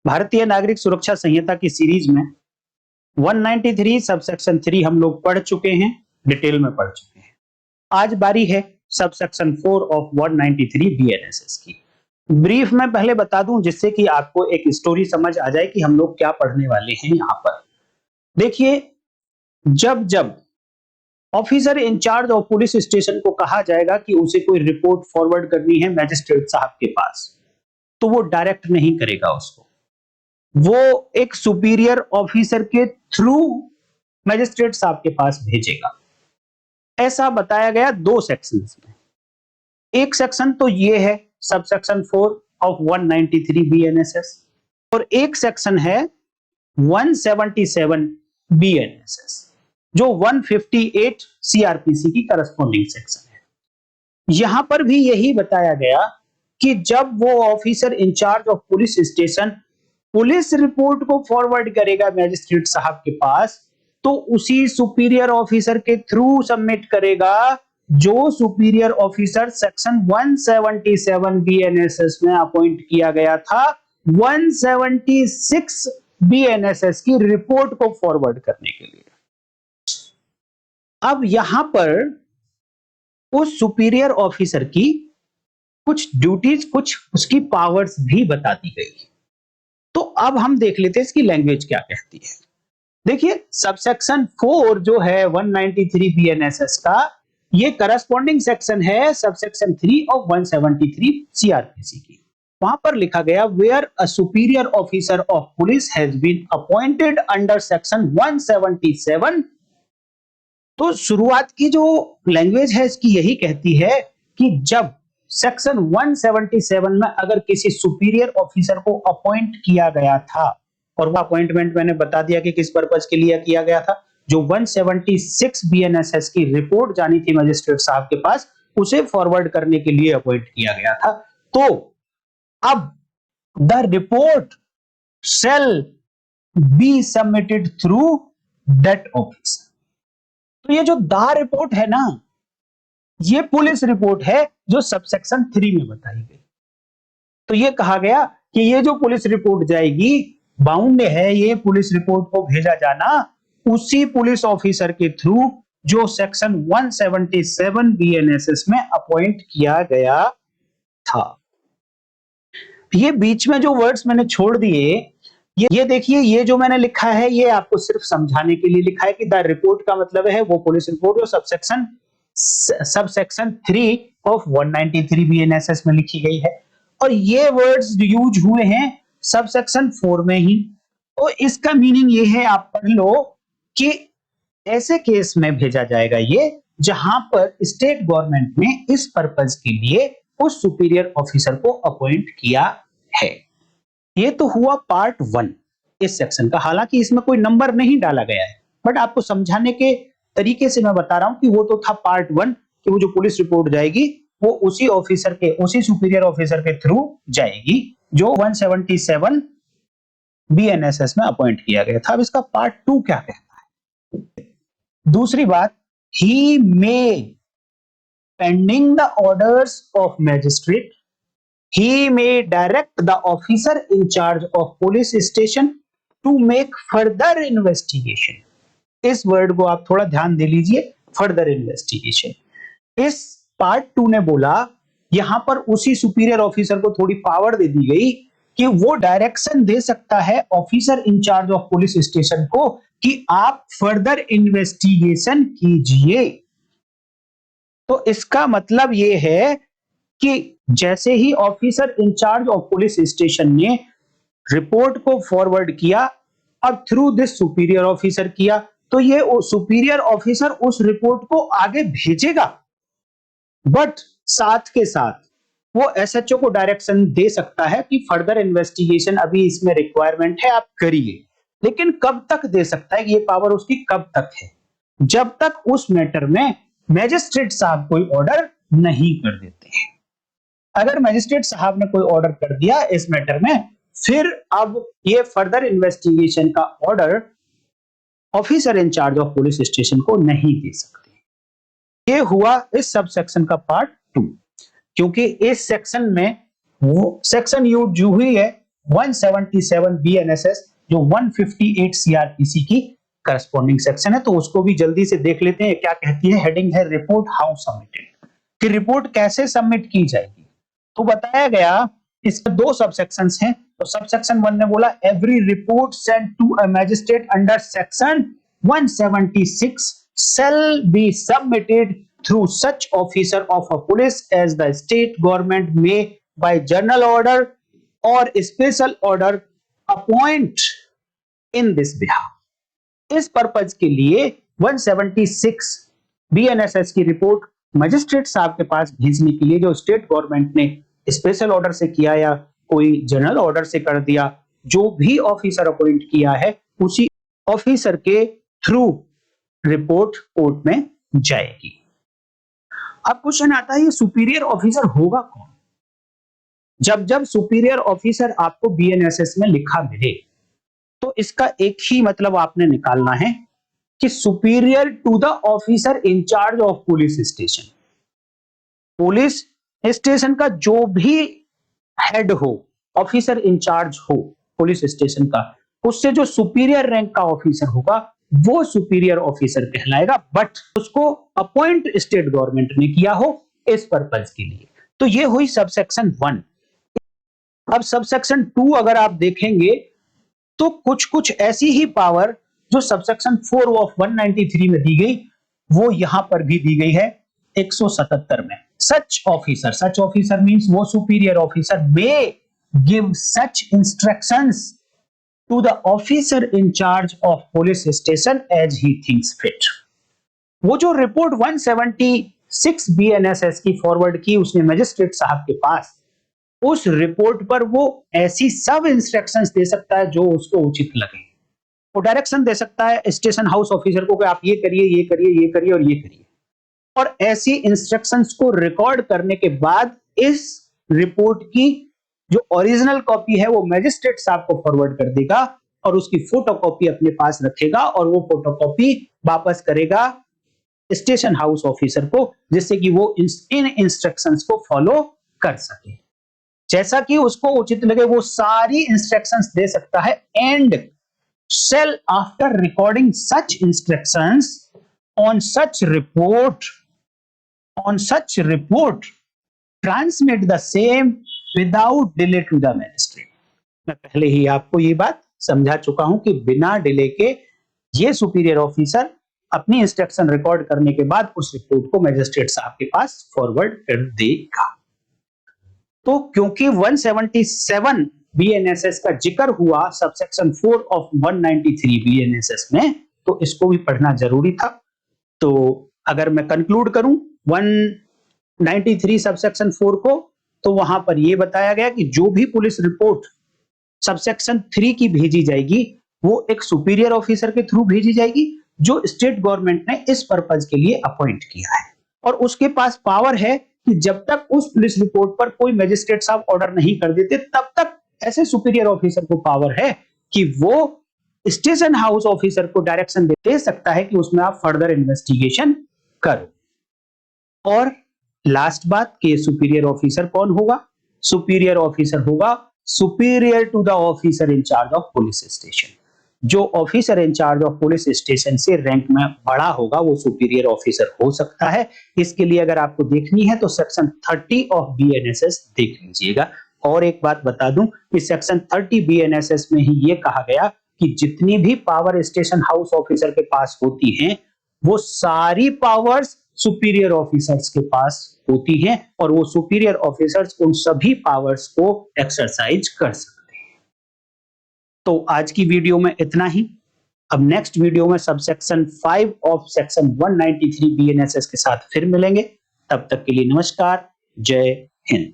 भारतीय नागरिक सुरक्षा संहिता की सीरीज में 193 सबसेक्शन 3 हम लोग पढ़ चुके हैं, डिटेल में पढ़ चुके हैं। आज बारी है सबसेक्शन 4 ऑफ 193 बीएनएसएस की। ब्रीफ में पहले बता दूं जिससे कि आपको एक स्टोरी समझ आ जाए कि हम लोग क्या पढ़ने वाले हैं यहाँ पर। देखिए, जब जब officer in charge of police station को कहा जाएगा कि उसे कोई रिपोर्ट फॉरवर्ड करनी है मैजिस्ट्रेट साहब के पास, तो वो डायरेक्ट नहीं करेगा उसको, वो एक सुपीरियर ऑफिसर के थ्रू मैजिस्ट्रेट साहब के पास भेजेगा। ऐसा बताया गया दो सेक्शंस में। एक सेक्शन तो ये है सबसेक्शन 4 ऑफ 193 बीएनएसएस और एक सेक्शन है 177 बीएनएसएस जो 158 सीआरपीसी की करस्पॉन्डिंग सेक्शन है। यहां पर भी यही बताया गया कि जब वो officer in charge of police station police report को फॉरवर्ड करेगा मैजिस्ट्रेट साहब के पास, तो उसी सुपीरियर ऑफिसर के थ्रू सबमिट करेगा जो सुपीरियर ऑफिसर सेक्शन 177 बीएनएसएस में अपॉइंट किया गया था 176 बीएनएसएस की रिपोर्ट को फॉरवर्ड करने के लिए। अब यहां पर उस सुपीरियर ऑफिसर की कुछ ड्यूटीज, कुछ उसकी पावर्स भी बता दी गई। तो अब हम देख लेते हैं इसकी लैंग्वेज क्या कहती है। देखिए, सबसेक्शन 4 जो है 193 बीएनएसएस का, ये करस्पॉन्डिंग सेक्शन है सबसेक्शन 3 ऑफ 173 सीआरपीसी की। वहां पर लिखा गया where a superior officer of police has been appointed under section 177। तो शुरुआत की जो लैंग्वेज है इसकी यही कहती है कि जब सेक्शन 177 में अगर किसी सुपीरियर ऑफिसर को अपॉइंट किया गया था, और वो अपॉइंटमेंट मैंने बता दिया कि किस पर्पज के लिए किया गया था, जो 176 बीएनएसएस की रिपोर्ट जानी थी मजिस्ट्रेट साहब के पास, उसे फॉरवर्ड करने के लिए अपॉइंट किया गया था। तो अब the report shall be submitted through that officer. तो ये जो द रिपोर्ट है ना, ये पुलिस रिपोर्ट है जो सबसेक्शन 3 में बताई गई। तो ये कहा गया कि ये जो पुलिस रिपोर्ट जाएगी, बाउंड है ये पुलिस रिपोर्ट को भेजा जाना उसी पुलिस ऑफिसर के थ्रू जो सेक्शन 177 बीएनएसएस में अपॉइंट किया गया था। ये बीच में जो वर्ड्स मैंने छोड़ दिए, ये देखिए, ये जो मैंने लिखा है ये आपको सिर्फ समझाने के लिए लिखा है कि द रिपोर्ट का मतलब है वो पुलिस रिपोर्ट जो सबसेक्शन 3 ऑफ 193 बीएनएसएस में लिखी गई है, और ये वर्ड्स यूज हुए हैं सबसेक्शन 4 में ही। तो इसका मीनिंग ये है, आप पढ़ लो कि ऐसे केस में भेजा जाएगा ये जहां पर स्टेट गवर्नमेंट ने इस पर्पज के लिए उस सुपीरियर ऑफिसर को अपॉइंट किया है। ये तो हुआ पार्ट 1 इस सेक्शन का। हालांकि इसमें कोई नंबर नहीं डाला गया है, बट आपको समझाने के तरीके से मैं बता रहा हूं कि वो तो था पार्ट 1 कि वो जो पुलिस रिपोर्ट जाएगी वो उसी ऑफिसर के, उसी सुपीरियर ऑफिसर के थ्रू जाएगी जो 177 बीएनएसएस में अपॉइंट किया गया था। अब इसका पार्ट 2 क्या कहता है? दूसरी बात, he may pending the orders of magistrate he may direct the officer in charge of police station to make further investigation। इस वर्ड को आप थोड़ा ध्यान दे लीजिए, फर्दर इन्वेस्टिगेशन। इस पार्ट 2 ने बोला यहां पर उसी सुपीरियर ऑफिसर को थोड़ी पावर दे दी गई कि वो डायरेक्शन दे सकता है officer in charge of police station को कि आप फर्दर इन्वेस्टिगेशन कीजिए। तो इसका मतलब ये है कि जैसे ही officer in charge of police station ने रिपोर्ट को फॉरवर्ड किया और थ्रू दिस सुपीरियर ऑफिसर किया, तो ये सुपीरियर ऑफिसर उस रिपोर्ट को आगे भेजेगा, बट साथ के साथ वो एसएचओ को डायरेक्शन दे सकता है कि फर्दर इन्वेस्टिगेशन अभी इसमें रिक्वायरमेंट है, आप करिए। लेकिन कब तक दे सकता है, ये पावर उसकी कब तक है? जब तक उस मैटर में मैजिस्ट्रेट साहब कोई ऑर्डर नहीं कर देते हैं। अगर मैजिस्ट्रेट साहब ने कोई ऑर्डर कर दिया इस मैटर में, फिर अब ये फर्दर इन्वेस्टिगेशन का order officer in charge of police station को नहीं दे सकते। ये हुआ इस सब सेक्शन का पार्ट 2। क्योंकि इस सेक्शन में वो सेक्शन यूज हुई है 177 बीएनएसएस जो 158 सीआरपीसी की करस्पॉन्डिंग सेक्शन है, तो उसको भी जल्दी से देख लेते हैं। क्या कहती है? हेडिंग है रिपोर्ट हाउ सबमिटेड, कि रिपोर्ट कैसे सबमिट की जाएगी। तो बताया गया इसके दो सबसेक्शंस हैं। तो सबसेक्शन 1 ने बोला every report sent to a magistrate under section 176 shall be submitted through such officer of a police as the state government may by journal order or special order appoint in this behalf। इस purpose के लिए 176 BNSS की report magistrate साहब के पास भेजने के लिए जो स्टेट गवर्नमेंट ने स्पेशल ऑर्डर से किया या कोई जनरल ऑर्डर से कर दिया, जो भी ऑफिसर अपॉइंट किया है उसी ऑफिसर के थ्रू रिपोर्ट कोर्ट में जाएगी। अब क्वेश्चन आता है ये सुपीरियर ऑफिसर होगा कौन? जब जब सुपीरियर ऑफिसर आपको बीएनएसएस में लिखा मिले तो इसका एक ही मतलब आपने निकालना है कि superior to the officer in charge of police station. Police station का जो भी हेड हो, ऑफिसर इंचार्ज हो पुलिस स्टेशन का, उससे जो सुपीरियर रैंक का ऑफिसर होगा वो सुपीरियर ऑफिसर कहलाएगा, बट उसको अपॉइंट स्टेट गवर्नमेंट ने किया हो इस पर्पज के लिए। तो ये हुई सबसेक्शन 1। अब सबसेक्शन 2 अगर आप देखेंगे तो कुछ कुछ ऐसी ही पावर जो सबसेक्शन 4 ऑफ 193 में दी गई वो यहां पर भी दी गई है 177 में। सच ऑफिसर मींस वो superior officer may give such instructions to the officer in charge of police station as he thinks fit. वो जो रिपोर्ट 176 बीएनएसएस की फॉरवर्ड की उसने मजिस्ट्रेट साहब के पास, उस रिपोर्ट पर वो ऐसी सब इंस्ट्रक्शंस दे सकता है जो उसको उचित लगे। वो डायरेक्शन दे सकता है स्टेशन हाउस ऑफिसर को कि आप ये करिए, ये करिए, ये करिए और ये करिए। और ऐसी इंस्ट्रक्शंस को रिकॉर्ड करने के बाद इस रिपोर्ट की जो ओरिजिनल कॉपी है वो मैजिस्ट्रेट साहब को फॉरवर्ड कर देगा और उसकी फोटोकॉपी अपने पास रखेगा और वो फोटोकॉपी वापस करेगा स्टेशन हाउस ऑफिसर को, जिससे कि वो इन इंस्ट्रक्शंस को फॉलो कर सके। जैसा कि उसको उचित लगे वो सारी इंस्ट्रक्शंस दे सकता है। And shall after recording such instructions on such report transmit the same without delay to the magistrate। मैं पहले ही आपको ये बात समझा चुका हूं कि बिना डिले के ये सुपीरियर ऑफिसर अपनी इंस्ट्रक्शन रिकॉर्ड करने के बाद उस रिपोर्ट को मैजिस्ट्रेट साहब के पास फॉरवर्ड कर देगा। तो क्योंकि 177 बीएनएसएस का जिक्र हुआ सबसेक्शन 4 ऑफ 193 बीएनएसएस में, तो इसको भी पढ़ना जरूरी था। तो अगर मैं कंक्लूड करूं 193 सबसेक्शन 4 को, तो वहां पर यह बताया गया कि जो भी पुलिस रिपोर्ट सबसेक्शन 3 की भेजी जाएगी वो एक सुपीरियर ऑफिसर के थ्रू भेजी जाएगी जो स्टेट गवर्नमेंट ने इस पर्पज के लिए अपॉइंट किया है, और उसके पास पावर है कि जब तक उस पुलिस रिपोर्ट पर कोई मैजिस्ट्रेट साहब ऑर्डर नहीं कर देते तब तक ऐसे सुपीरियर ऑफिसर को पावर है कि वो स्टेशन हाउस ऑफिसर को डायरेक्शन दे सकता है कि उसमें आप फर्दर इन्वेस्टिगेशन करो। और लास्ट बात कि सुपीरियर ऑफिसर कौन होगा? सुपीरियर ऑफिसर होगा superior to the officer in charge of police station. जो officer in charge of police station से रैंक में बड़ा होगा वो सुपीरियर ऑफिसर हो सकता है। इसके लिए अगर आपको देखनी है तो सेक्शन 30 ऑफ बीएनएसएस देख लीजिएगा। और एक बात बता दूं कि सेक्शन 30 बीएनएसएस में ही ये कहा गया कि जितनी भी पावर स्टेशन हाउस ऑफिसर के पास होती हैं वो सारी पावर्स सुपीरियर ऑफिसर्स के पास होती हैं और वो सुपीरियर ऑफिसर्स उन सभी पावर्स को एक्सरसाइज कर सकते हैं। तो आज की वीडियो में इतना ही। अब नेक्स्ट वीडियो में सबसेक्शन 5 ऑफ सेक्शन 193 बीएनएसएस के साथ फिर मिलेंगे। तब तक के लिए नमस्कार, जय हिंद।